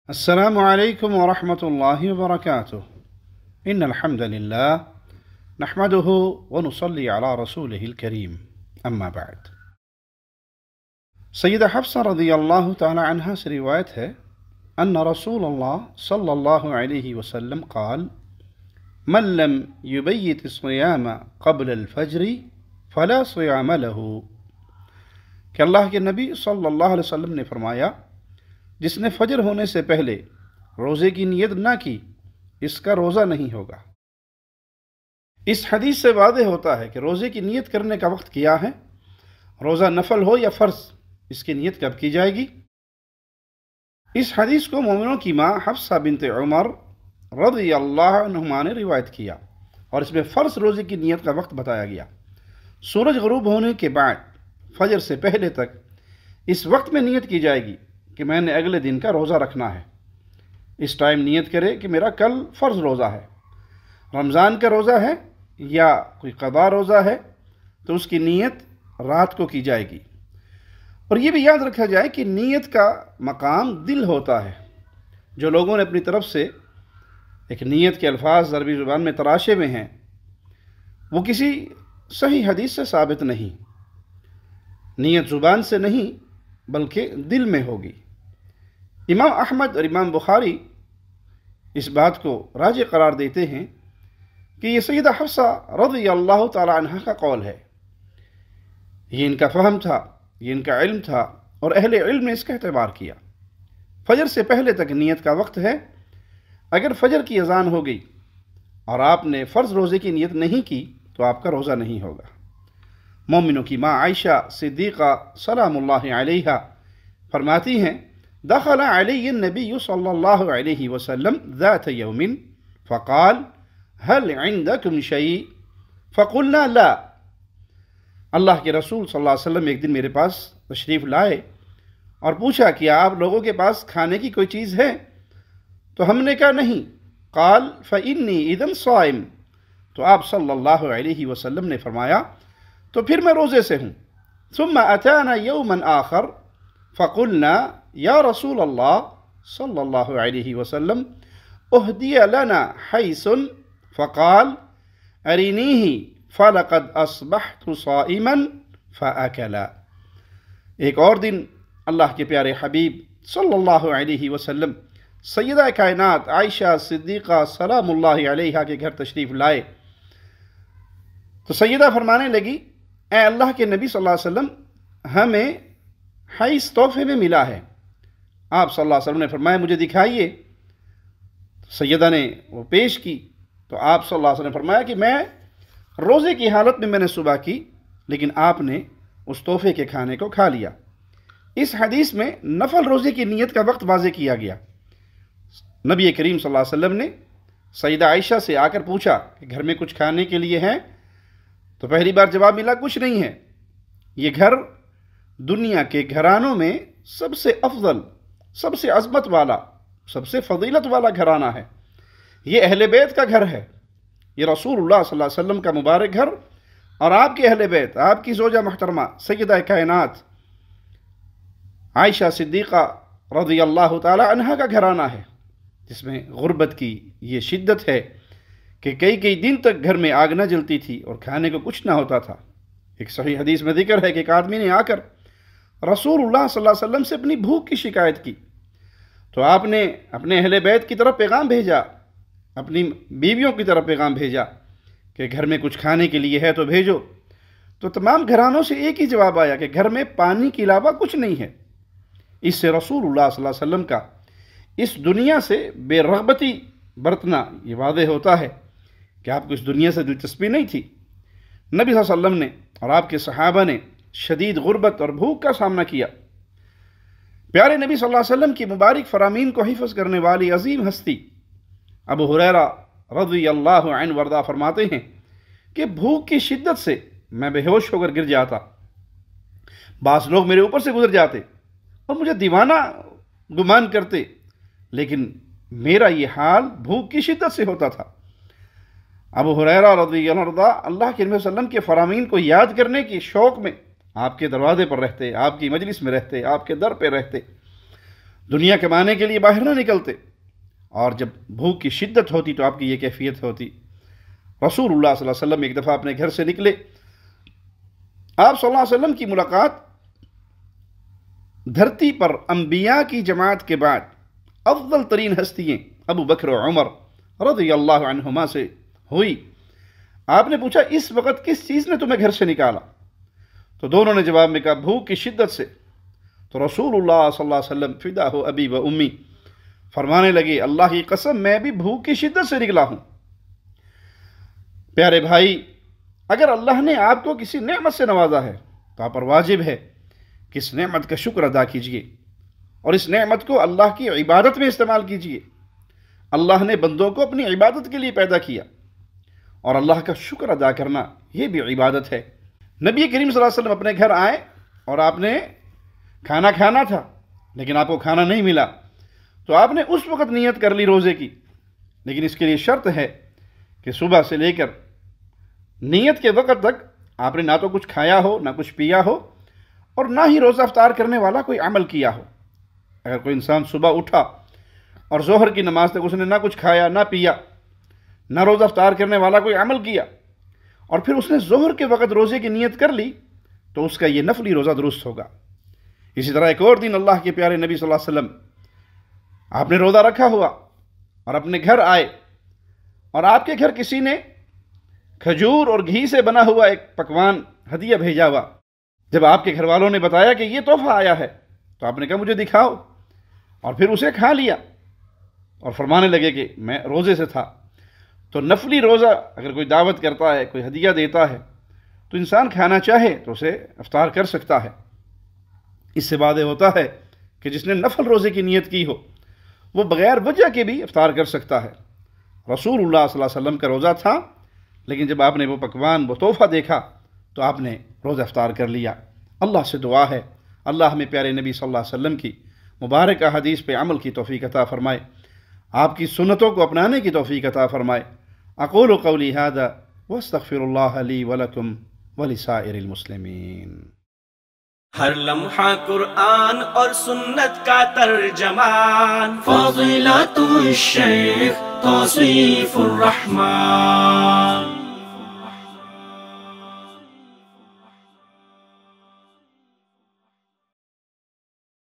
السلام عليكم ورحمة الله وبركاته. إن الحمد لله نحمده ونصلي على رسوله الكريم. أما بعد، سيدة حفصة رضي الله تعالى عنها سے روایت ہے أن رسول الله صلى الله عليه وسلم قال: من لم يبيت الصيام قبل الفجر فلا صيام له، کہ اللہ کے نبی صلی اللہ علیہ وسلم نے فرمایا، جس نے فجر ہونے سے پہلے روزے کی نیت نہ کی اس کا روزہ نہیں ہوگا۔ اس حدیث سے واضح ہوتا ہے کہ روزے کی نیت کرنے کا وقت کیا ہے، روزہ نفل ہو یا فرض، اس کی نیت کب کی جائے گی۔ اس حدیث کو مومنوں کی ماں حفصہ بنت عمر رضی اللہ عنہما نے روایت کیا، اور اس میں فرض روزے کی نیت کا وقت بتایا گیا۔ سورج غروب ہونے کے بعد فجر سے پہلے تک اس وقت میں نیت کی جائے گی کہ میں نے اگلے دن کا روزہ رکھنا ہے۔ اس ٹائم نیت کرے کہ میرا کل فرض روزہ ہے، رمضان کا روزہ ہے یا کوئی قضا روزہ ہے، تو اس کی نیت رات کو کی جائے گی۔ اور یہ بھی یاد رکھا جائے کہ نیت کا مقام دل ہوتا ہے۔ جو لوگوں نے اپنی طرف سے ایک نیت کے الفاظ عربی زبان میں تراشے ہوئے ہیں، وہ کسی صحیح حدیث سے ثابت نہیں۔ نیت زبان سے نہیں بلکہ دل میں ہوگی۔ امام احمد اور امام بخاری اس بات کو راجح قرار دیتے ہیں کہ یہ سیدہ حفصہ رضی اللہ تعالی عنہ کا قول ہے۔ یہ ان کا فہم تھا، یہ ان کا علم تھا، اور اہل علم نے اس کا اعتبار کیا۔ فجر سے پہلے تک نیت کا وقت ہے۔ اگر فجر کی اذان ہو گئی اور آپ نے فرض روزے کی نیت نہیں کی تو آپ کا روزہ نہیں ہوگا۔ مومنوں کی ماں عائشہ صدیقہ سلام اللہ علیہا فرماتی ہیں: دخل علی النبی صلی اللہ علیہ وسلم ذات یوم فقال هل عندکم شیء فقلنا لا۔ اللہ کے رسول صلی اللہ علیہ وسلم ایک دن میرے پاس تشریف لائے اور پوچھا کہ آپ لوگوں کے پاس کھانے کی کوئی چیز ہے؟ تو ہم نے کہا نہیں۔ قال فإنی اذن صائم، تو آپ صلی اللہ علیہ وسلم نے فرمایا تو پھر میں روزے سے ہوں۔ ثم اتانا یوما آخر فقلنا یا رسول اللہ صلی اللہ علیہ وسلم اہدی لنا حیث فقال ارینیہ فلقد اصبحت صائما فاکلا۔ ایک اور دن اللہ کے پیارے حبیب صلی اللہ علیہ وسلم سیدہ کائنات عائشہ صدیقہ سلام اللہ علیہا کے گھر تشریف لائے تو سیدہ فرمانے لگی: اے اللہ کے نبی صلی اللہ علیہ وسلم، ہمیں حیث تحفے میں ملا ہے۔ آپ صلی اللہ علیہ وسلم نے فرمایا مجھے دکھائیے۔ سیدہ نے وہ پیش کی تو آپ صلی اللہ علیہ وسلم نے فرمایا کہ میں روزے کی حالت میں نے صبح کی، لیکن آپ نے اس تحفے کے کھانے کو کھا لیا۔ اس حدیث میں نفل روزے کی نیت کا وقت واضح کیا گیا۔ نبی کریم صلی اللہ علیہ وسلم نے سیدہ عائشہ سے آ کر پوچھا کہ گھر میں کچھ کھانے کے لیے ہے؟ تو پہلی بار جواب ملا کچھ نہیں ہے۔ یہ گھر دنیا کے گھرانوں میں سب سے افضل، سب سے عظمت والا، سب سے فضیلت والا گھرانہ ہے۔ یہ اہل بیت کا گھر ہے، یہ رسول اللہ صلی اللہ علیہ وسلم کا مبارک گھر، اور آپ کے اہل بیت، آپ کی زوجہ محترمہ سیدہ کائنات عائشہ صدیقہ رضی اللہ تعالی عنہا کا گھرانہ ہے، جس میں غربت کی یہ شدت ہے کہ کئی دن تک گھر میں آگ نہ جلتی تھی اور کھانے کو کچھ نہ ہوتا تھا۔ ایک صحیح حدیث میں ذکر ہے کہ ایک آدمی نے آ کر رسول اللہ صلی اللہ علیہ وسلم سے اپنی بھوک کی شکایت کی، تو آپ نے اپنے اہل بیت کی طرف پیغام بھیجا، اپنی بیویوں کی طرف پیغام بھیجا کہ گھر میں کچھ کھانے کے لیے ہے تو بھیجو۔ تو تمام گھرانوں سے ایک ہی جواب آیا کہ گھر میں پانی کے علاوہ کچھ نہیں ہے۔ اس سے رسول اللہ صلی اللہ علیہ وسلم کا اس دنیا سے بے رغبتی برتنا یہ واضح ہوتا ہے کہ آپ کو اس دنیا سے دلچسپی نہیں تھی۔ نبی صلی اللہ علیہ وسلم نے اور آپ کے صحابہ نے شدید غربت اور بھوک کا سامنا کیا۔ پیارے نبی صلی اللہ علیہ وسلم کی مبارک فرامین کو حفظ کرنے والی عظیم ہستی ابو ہریرہ رضی اللہ عنہ وارضاہ فرماتے ہیں کہ بھوک کی شدت سے میں بے ہوش ہو کر گر جاتا، بعض لوگ میرے اوپر سے گزر جاتے اور مجھے دیوانہ گمان کرتے، لیکن میرا یہ حال بھوک کی شدت سے ہوتا تھا۔ ابو ہریرہ رضی اللہ عنہ اللہ کے نبی صلی اللہ علیہ وسلم کے فرامین کو یاد کرنے کے شوق میں آپ کے دروازے پر رہتے، آپ کی مجلس میں رہتے، آپ کے در پہ رہتے۔ دنیا کمانے کے لیے باہر نہ نکلتے، اور جب بھوک کی شدت ہوتی تو آپ کی یہ کیفیت ہوتی۔ رسول اللہ صلی اللہ علیہ وسلم ایک دفعہ اپنے گھر سے نکلے، آپ صلی اللہ علیہ وسلم کی ملاقات دھرتی پر انبیاء کی جماعت کے بعد افضل ترین ہستیاں ابو بکر و عمر رضی اللہ عنہما سے ہوئی۔ آپ نے پوچھا اس وقت کس چیز نے تمہیں گھر سے نکالا؟ تو دونوں نے جواب میں کہا بھوک کی شدت سے۔ تو رسول اللہ صلی اللہ علیہ وسلم فداہ ابی و امی فرمانے لگے اللہ کی قسم میں بھی بھوک کی شدت سے نکلا ہوں۔ پیارے بھائی، اگر اللہ نے آپ کو کسی نعمت سے نوازا ہے تو آپ پر واجب ہے کہ اس نعمت کا شکر ادا کیجئے اور اس نعمت کو اللہ کی عبادت میں استعمال کیجئے۔ اللہ نے بندوں کو اپنی عبادت کے لیے پیدا کیا، اور اللہ کا شکر ادا کرنا یہ بھی عبادت ہے۔ نبی کریم صلی اللہ علیہ وسلم اپنے گھر آئے اور آپ نے کھانا کھانا تھا لیکن آپ کو کھانا نہیں ملا، تو آپ نے اس وقت نیت کر لی روزے کی، لیکن اس کے لیے شرط ہے کہ صبح سے لے کر نیت کے وقت تک آپ نے نہ تو کچھ کھایا ہو، نہ کچھ پیا ہو، اور نہ ہی روزہ افطار کرنے والا کوئی عمل کیا ہو۔ اگر کوئی انسان صبح اٹھا اور ظہر کی نماز تک اس نے نہ کچھ کھایا نہ پیا، نہ روزہ افطار کرنے والا کوئی عمل کیا، اور پھر اس نے ظہر کے وقت روزے کی نیت کر لی، تو اس کا یہ نفلی روزہ درست ہوگا۔ اسی طرح ایک اور دن اللہ کے پیارے نبی صلی اللہ علیہ وسلم آپ نے روزہ رکھا ہوا اور اپنے گھر آئے، اور آپ کے گھر کسی نے کھجور اور گھی سے بنا ہوا ایک پکوان ہدیہ بھیجا ہوا۔ جب آپ کے گھر والوں نے بتایا کہ یہ تحفہ آیا ہے تو آپ نے کہا مجھے دکھاؤ، اور پھر اسے کھا لیا اور فرمانے لگے کہ میں روزے سے تھا۔ تو نفلی روزہ اگر کوئی دعوت کرتا ہے، کوئی ہدیہ دیتا ہے، تو انسان کھانا چاہے تو اسے افطار کر سکتا ہے۔ اس سے واضح ہوتا ہے کہ جس نے نفل روزے کی نیت کی ہو وہ بغیر وجہ کے بھی افطار کر سکتا ہے۔ رسول اللہ صلی اللہ علیہ وسلم کا روزہ تھا، لیکن جب آپ نے وہ پکوان، وہ تحفہ دیکھا تو آپ نے روزہ افطار کر لیا۔ اللہ سے دعا ہے اللہ ہمیں پیارے نبی صلی اللہ علیہ وسلم کی مبارکہ حدیث پہ عمل کی توفیق عطا فرمائے، آپ کی سنتوں کو اپنانے کی توفیق عطا فرمائے۔ اقول قولی ھذا واستغفر اللہ لی ولکم ولسائر المسلمین۔ ہر لمحہ قرآن اور سنت کا ترجمان، فضیلت الشیخ توصیف الرحمان۔